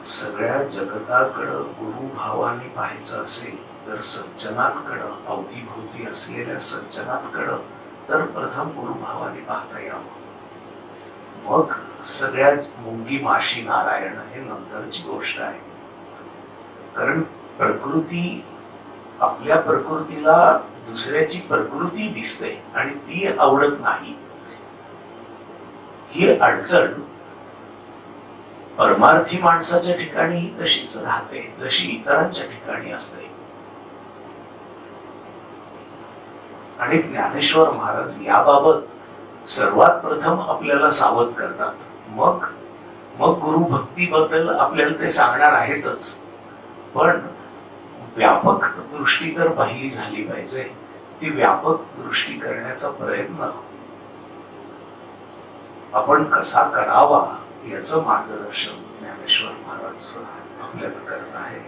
सगळ्या जगताकडं गुरुभावाने पाहायचं असेल तर सज्जनांकडं, अवतीभोवती असलेल्या सज्जनांकडं तर प्रथम गुरुभावाने पाहता यावं. मग सगळ्याच मुंगी माशी नारायण हे नंतरची गोष्ट आहे. कारण प्रकृती, आपल्या प्रकृतीला दुसऱ्याची प्रकृती दिसते आणि ती आवडत नाही. ही अडचण परमार्थी माणसाच्या ठिकाणी तशीच राहते जशी इतरांच्या ठिकाणी असते. आणि ज्ञानेश्वर महाराज याबाबत सर्वात प्रथम आपल्याला सावध करतात. मग गुरु भक्तीबद्दल आपल्याला ते सांगणार आहेतच, पण व्यापक दृष्टी तर पाहिली झाली पाहिजे. ती व्यापक दृष्टी करण्याचा प्रयत्न आपण कसा करावा याचं मार्गदर्शन ज्ञानेश्वर महाराज आपल्याला करत आहे.